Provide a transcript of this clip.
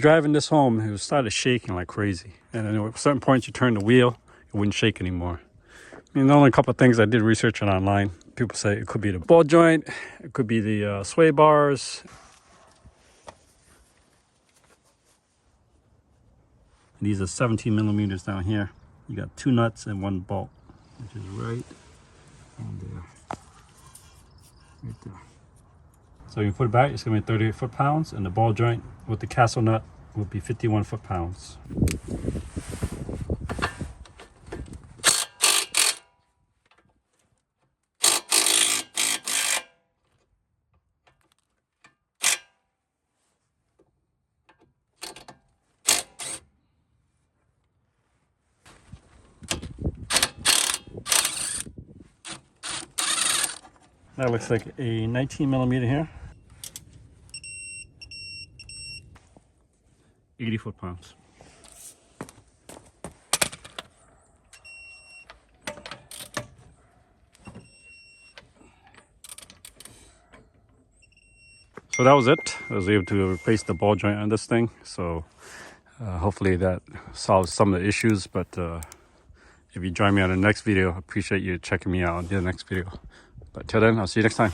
Driving this home, it started shaking like crazy. And then at certain points you turn the wheel, it wouldn't shake anymore. I mean, the only couple of things I did research on online. People say it could be the ball joint, it could be the sway bars. These are 17 millimeters down here. You got 2 nuts and 1 bolt, which is right on there. Right there. So you put it back, it's gonna be 38 foot-pounds, and the ball joint with the castle nut would be 51 foot-pounds. That looks like a 19 millimeter here. 80 foot-pounds. So that was it. I was able to replace the ball joint on this thing. So hopefully that solves some of the issues. But if you join me on the next video, I appreciate you checking me out on the next video. But till then, I'll see you next time.